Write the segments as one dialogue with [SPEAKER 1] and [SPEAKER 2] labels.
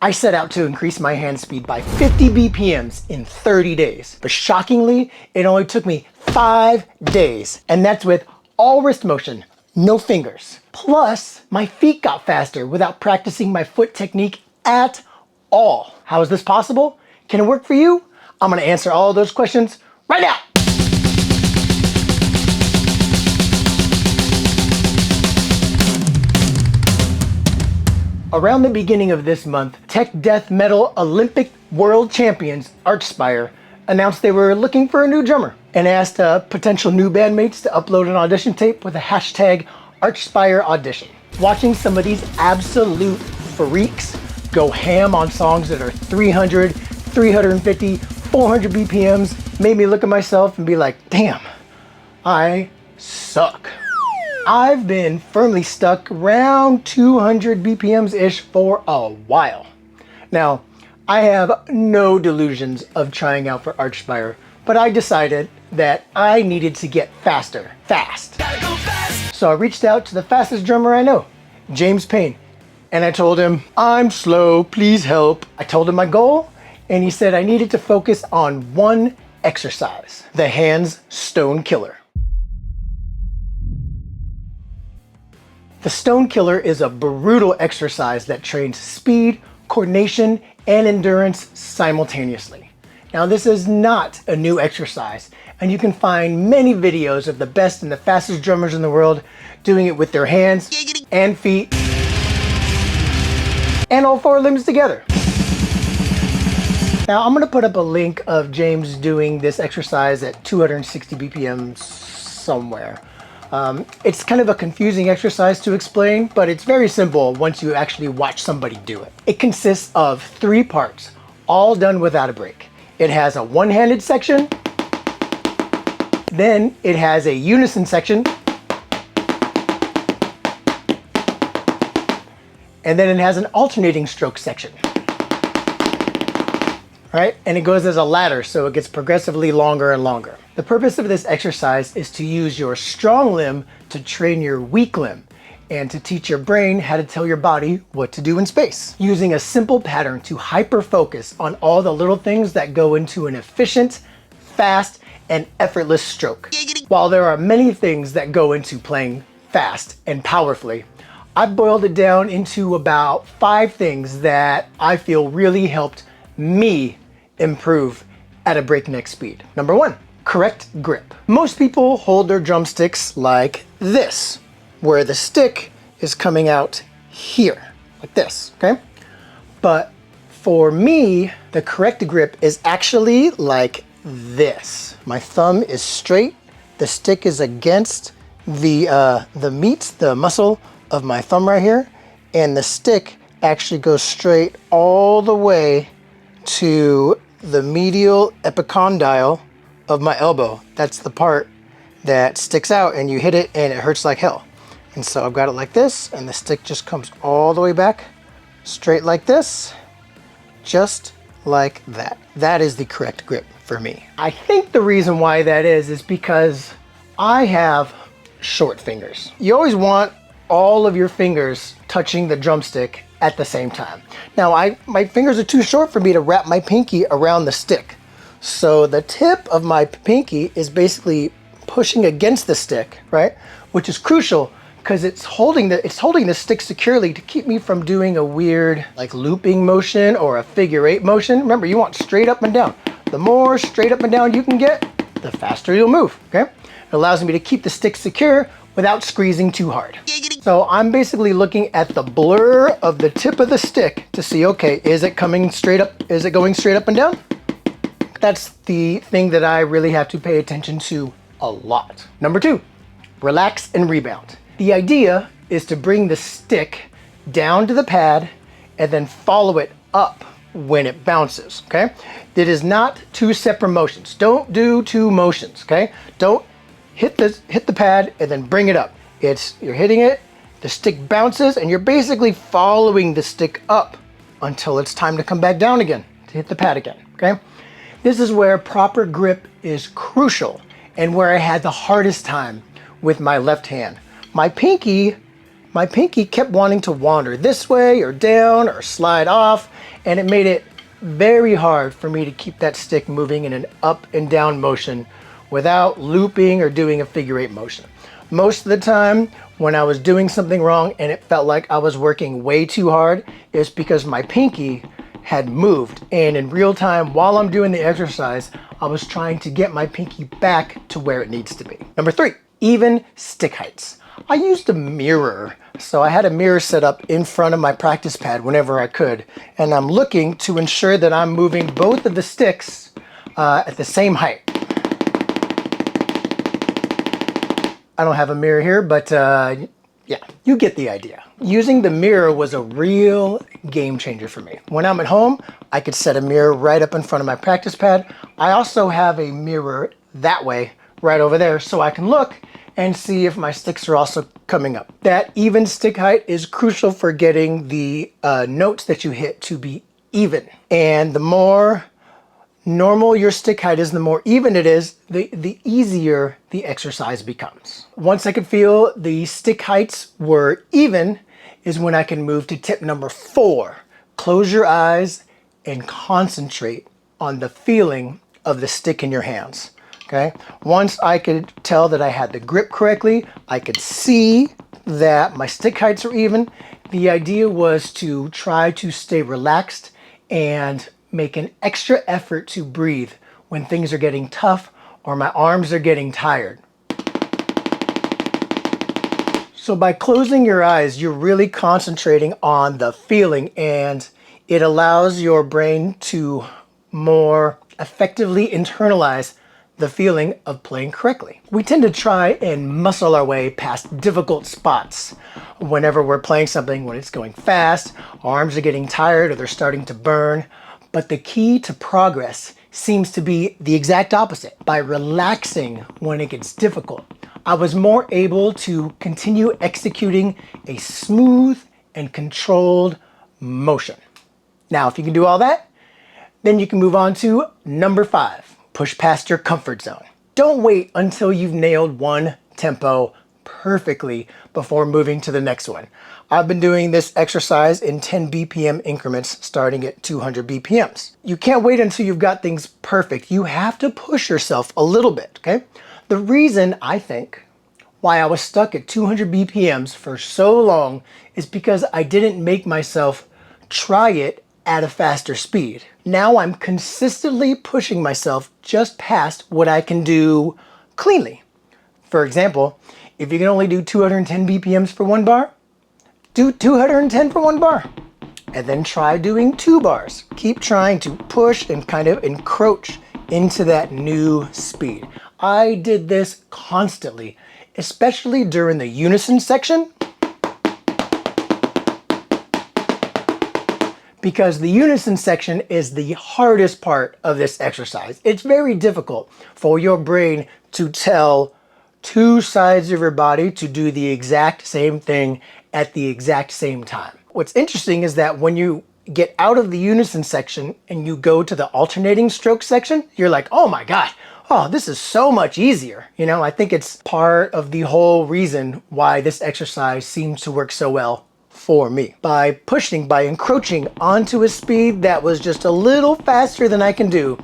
[SPEAKER 1] I set out to increase my hand speed by 50 BPMs in 30 days. But shockingly, it only took me 5 days. And that's with all wrist motion, no fingers. Plus, my feet got faster without practicing my foot technique at all. How is this possible? Can it work for you? I'm gonna answer all of those questions right now. Around the beginning of this month, tech death metal Olympic world champions Archspire announced they were looking for a new drummer and asked potential new bandmates to upload an audition tape with a hashtag Archspire audition. Watching some of these absolute freaks go ham on songs that are 300, 350, 400 BPMs made me look at myself and be like, damn, I suck. I've been firmly stuck around 200 BPMs-ish for a while. Now, I have no delusions of trying out for Archspire, but I decided that I needed to get faster, fast. Gotta go fast. So I reached out to the fastest drummer I know, James Payne, and I told him, I'm slow, please help. I told him my goal, and he said I needed to focus on one exercise, the hands stone killer. The stone killer is a brutal exercise that trains speed, coordination, and endurance simultaneously. Now, this is not a new exercise, and you can find many videos of the best and the fastest drummers in the world doing it with their hands and feet and all four limbs together. Now, I'm gonna put up a link of James doing this exercise at 260 BPM somewhere. It's kind of a confusing exercise to explain, but it's very simple once you actually watch somebody do it. It consists of 3 parts, all done without a break. It has a one-handed section, then it has a unison section, and then it has an alternating stroke section. Right? And it goes as a ladder, so it gets progressively longer and longer. The purpose of this exercise is to use your strong limb to train your weak limb and to teach your brain how to tell your body what to do in space. Using a simple pattern to hyper-focus on all the little things that go into an efficient, fast, and effortless stroke. While there are many things that go into playing fast and powerfully, I've boiled it down into about 5 things that I feel really helped me improve at a breakneck speed. Number 1, correct grip. Most people hold their drumsticks like this, where the stick is coming out here, like this, okay? But for me, the correct grip is actually like this. My thumb is straight, the stick is against the meat, the muscle of my thumb right here, and the stick actually goes straight all the way to the medial epicondyle of my elbow. That's the part that sticks out and you hit it and it hurts like hell. And so I've got it like this, and the stick just comes all the way back, straight like this, just like that. That is the correct grip for me. I think the reason why that is because I have short fingers. You always want all of your fingers touching the drumstick at the same time. Now, my fingers are too short for me to wrap my pinky around the stick. So the tip of my pinky is basically pushing against the stick, right? Which is crucial because it's holding the stick securely to keep me from doing a weird like looping motion or a figure 8 motion. Remember, you want straight up and down. The more straight up and down you can get, the faster you'll move, okay? It allows me to keep the stick secure without squeezing too hard. So I'm basically looking at the blur of the tip of the stick to see, okay, is it coming straight up? Is it going straight up and down? That's the thing that I really have to pay attention to a lot. Number 2, relax and rebound. The idea is to bring the stick down to the pad and then follow it up when it bounces, okay? It is not 2 separate motions. Don't do 2 motions, okay? Don't hit the pad and then bring it up. You're hitting it, the stick bounces, and you're basically following the stick up until it's time to come back down again, to hit the pad again, okay? This is where proper grip is crucial and where I had the hardest time with my left hand. My pinky my pinky kept wanting to wander this way or down or slide off, and it made it very hard for me to keep that stick moving in an up and down motion without looping or doing a figure eight motion. Most of the time when I was doing something wrong and it felt like I was working way too hard, it's because my pinky had moved, and in real time while I'm doing the exercise, I was trying to get my pinky back to where it needs to be. Number 3, even stick heights. I used a mirror. So I had a mirror set up in front of my practice pad whenever I could, and I'm looking to ensure that I'm moving both of the sticks at the same height. I don't have a mirror here, but yeah, you get the idea. Using the mirror was a real game changer for me. When I'm at home, I could set a mirror right up in front of my practice pad. I also have a mirror that way, right over there, so I can look and see if my sticks are also coming up. That even stick height is crucial for getting the notes that you hit to be even. And the more normal your stick height is, the more even it is, the easier the exercise becomes. Once I could feel the stick heights were even is when I can move to tip number 4. Close your eyes and concentrate on the feeling of the stick in your hands. Okay. Once I could tell that I had the grip correctly, I could see that my stick heights are even. The idea was to try to stay relaxed and make an extra effort to breathe when things are getting tough or my arms are getting tired. So by closing your eyes, you're really concentrating on the feeling, and it allows your brain to more effectively internalize the feeling of playing correctly. We tend to try and muscle our way past difficult spots whenever we're playing something when it's going fast, arms are getting tired or they're starting to burn. But the key to progress seems to be the exact opposite. By relaxing when it gets difficult, I was more able to continue executing a smooth and controlled motion. Now, if you can do all that, then you can move on to number 5. Push past your comfort zone. Don't wait until you've nailed one tempo perfectly before moving to the next one. I've been doing this exercise in 10 BPM increments starting at 200 BPMs. You can't wait until you've got things perfect. You have to push yourself a little bit, okay? The reason I think why I was stuck at 200 BPMs for so long is because I didn't make myself try it at a faster speed. Now I'm consistently pushing myself just past what I can do cleanly. For example, if you can only do 210 BPMs for one bar, do 210 for one bar, and then try doing 2 bars. Keep trying to push and kind of encroach into that new speed. I did this constantly, especially during the unison section, because the unison section is the hardest part of this exercise. It's very difficult for your brain to tell 2 sides of your body to do the exact same thing at the exact same time. What's interesting is that when you get out of the unison section and you go to the alternating stroke section, you're like, oh my God, oh, this is so much easier. You know, I think it's part of the whole reason why this exercise seems to work so well for me. By pushing, by encroaching onto a speed that was just a little faster than I can do,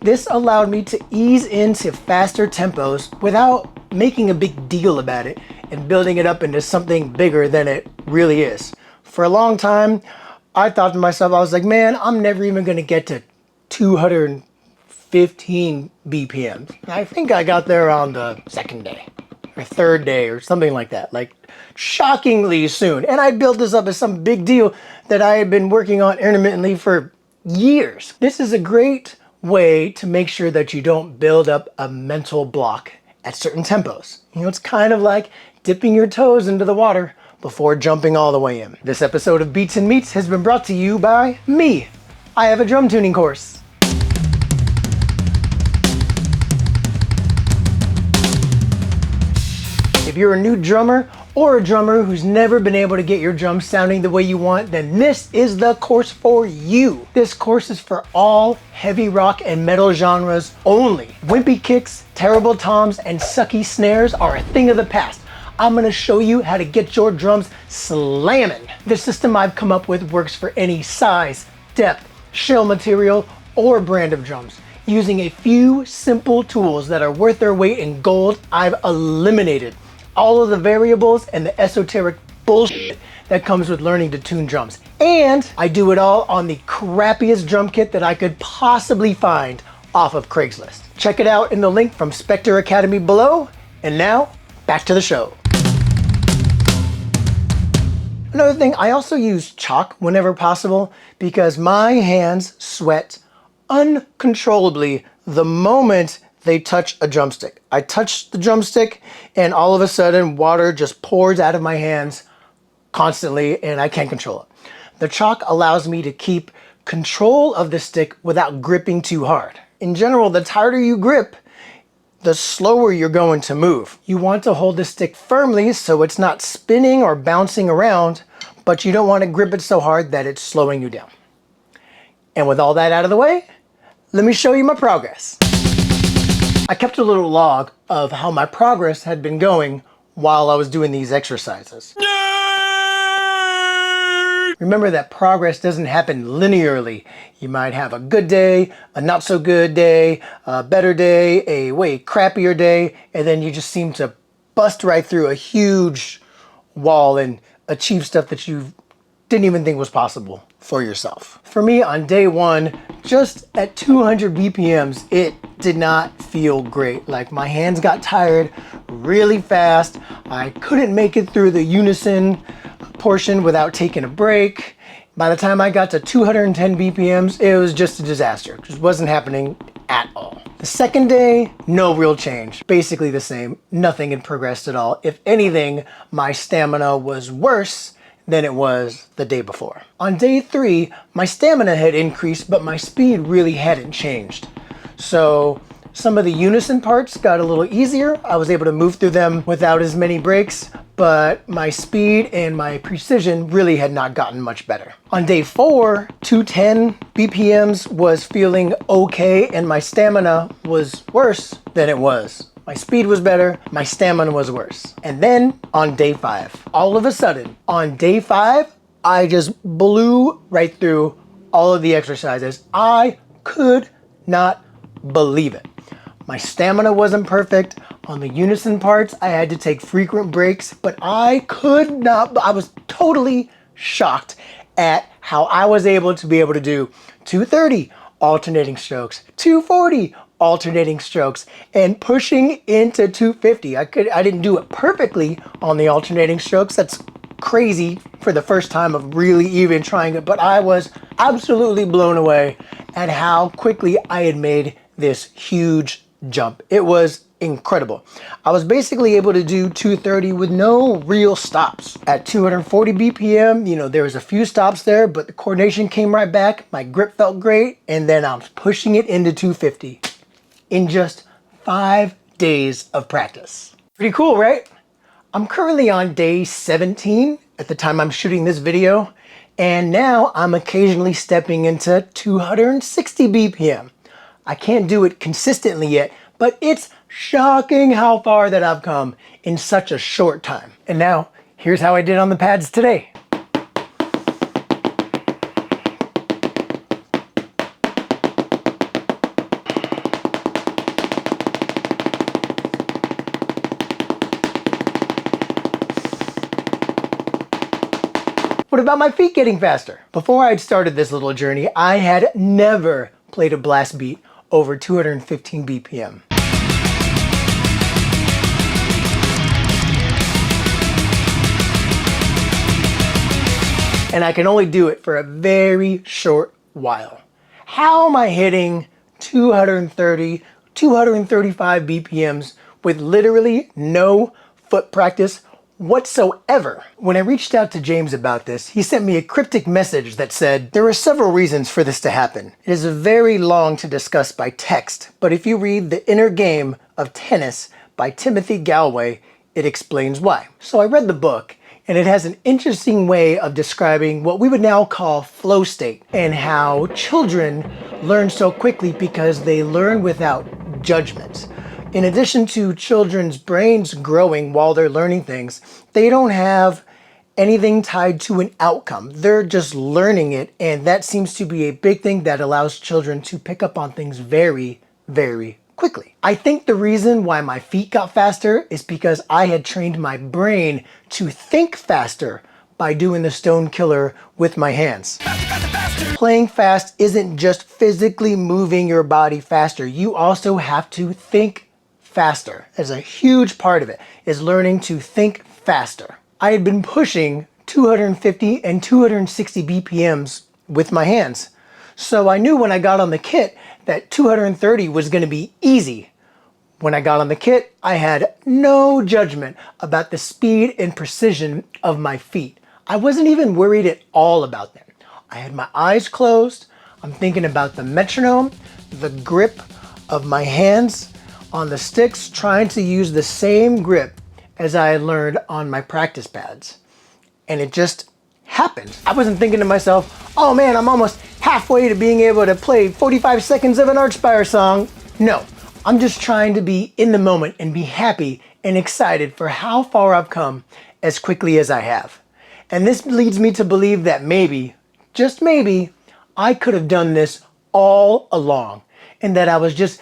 [SPEAKER 1] this allowed me to ease into faster tempos without making a big deal about it and building it up into something bigger than it really is. For a long time, I thought to myself, I was like, man, I'm never even gonna get to 215 BPMs. I think I got there on the second day or third day or something like that, like shockingly soon. And I built this up as some big deal that I had been working on intermittently for years. This is a great way to make sure that you don't build up a mental block at certain tempos. You know, it's kind of like dipping your toes into the water before jumping all the way in. This episode of Beats and Meats has been brought to you by me. I have a drum tuning course. If you're a new drummer or a drummer who's never been able to get your drums sounding the way you want, then this is the course for you. This course is for all heavy rock and metal genres only. Wimpy kicks, terrible toms, and sucky snares are a thing of the past. I'm gonna show you how to get your drums slamming. The system I've come up with works for any size, depth, shell material, or brand of drums. Using a few simple tools that are worth their weight in gold, I've eliminated all of the variables and the esoteric bullshit that comes with learning to tune drums. And I do it all on the crappiest drum kit that I could possibly find off of Craigslist. Check it out in the link from Spectre Academy below. And now, back to the show. Another thing, I also use chalk whenever possible because my hands sweat uncontrollably the moment they touch a drumstick. I touch the drumstick and all of a sudden water just pours out of my hands constantly and I can't control it. The chalk allows me to keep control of the stick without gripping too hard. In general, the tighter you grip, the slower you're going to move. You want to hold the stick firmly so it's not spinning or bouncing around, but you don't want to grip it so hard that it's slowing you down. And with all that out of the way, let me show you my progress. I kept a little log of how my progress had been going while I was doing these exercises. Remember that progress doesn't happen linearly. You might have a good day, a not so good day, a better day, a way crappier day, and then you just seem to bust right through a huge wall and achieve stuff that you didn't even think was possible for yourself. For me, on day one, just at 200 BPMs, it did not feel great. Like my hands got tired really fast. I couldn't make it through the unison portion without taking a break. By the time I got to 210 BPMs, it was just a disaster. It just wasn't happening at all. The second day, no real change. Basically the same. Nothing had progressed at all. If anything, my stamina was worse than it was the day before. On day three, my stamina had increased, but my speed really hadn't changed. So some of the unison parts got a little easier. I was able to move through them without as many breaks, but my speed and my precision really had not gotten much better. On day four, 210 BPMs was feeling okay, and my stamina was worse than it was. My speed was better, my stamina was worse. And then on day five, all of a sudden, on day five, I just blew right through all of the exercises. I could not believe it. My stamina wasn't perfect. On the unison parts, I had to take frequent breaks, but I was totally shocked at how I was able to do 230 alternating strokes, 240 alternating strokes, and pushing into 250. I didn't do it perfectly on the alternating strokes. That's crazy for the first time of really even trying it, but I was absolutely blown away at how quickly I had made this huge jump. It was incredible. I was basically able to do 230 with no real stops. At 240 BPM, there was a few stops there, but the coordination came right back. My grip felt great, and then I was pushing it into 250 in just 5 days of practice. Pretty cool, right? I'm currently on day 17 at the time I'm shooting this video, and now I'm occasionally stepping into 260 BPM. I can't do it consistently yet, but it's shocking how far that I've come in such a short time. And now, here's how I did on the pads today. What about my feet getting faster? Before I'd started this little journey, I had never played a blast beat over 215 BPM. And I can only do it for a very short while. How am I hitting 230, 235 BPMs with literally no foot practice whatsoever? When I reached out to James about this, he sent me a cryptic message that said, there are several reasons for this to happen. It is very long to discuss by text, but if you read The Inner Game of Tennis by Timothy Galway, it explains why. So I read the book, and it has an interesting way of describing what we would now call flow state, and how children learn so quickly because they learn without judgment. In addition to children's brains growing while they're learning things, they don't have anything tied to an outcome. They're just learning it, and that seems to be a big thing that allows children to pick up on things very, very quickly. I think the reason why my feet got faster is because I had trained my brain to think faster by doing the stone killer with my hands. Playing fast isn't just physically moving your body faster. You also have to think faster. There's a huge part of it, is learning to think faster. I had been pushing 250 and 260 BPMs with my hands. So I knew when I got on the kit that 230 was going to be easy. When I got on the kit, I had no judgment about the speed and precision of my feet. I wasn't even worried at all about them. I had my eyes closed. I'm thinking about the metronome, the grip of my hands on the sticks, trying to use the same grip as I had learned on my practice pads. And it just happened. I wasn't thinking to myself, oh man, I'm almost halfway to being able to play 45 seconds of an Archspire song. No, I'm just trying to be in the moment and be happy and excited for how far I've come as quickly as I have. And this leads me to believe that maybe, just maybe, I could have done this all along and that I was just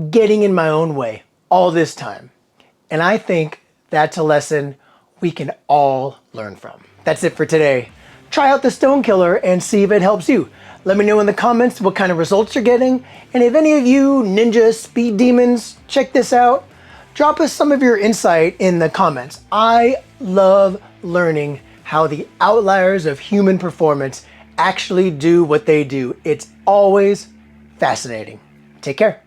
[SPEAKER 1] getting in my own way all this time. And I think that's a lesson we can all learn from. That's it for today. Try out the Stone Killer and see if it helps you. Let me know in the comments what kind of results you're getting. And if any of you ninja speed demons check this out, drop us some of your insight in the comments. I love learning how the outliers of human performance actually do what they do. It's always fascinating. Take care.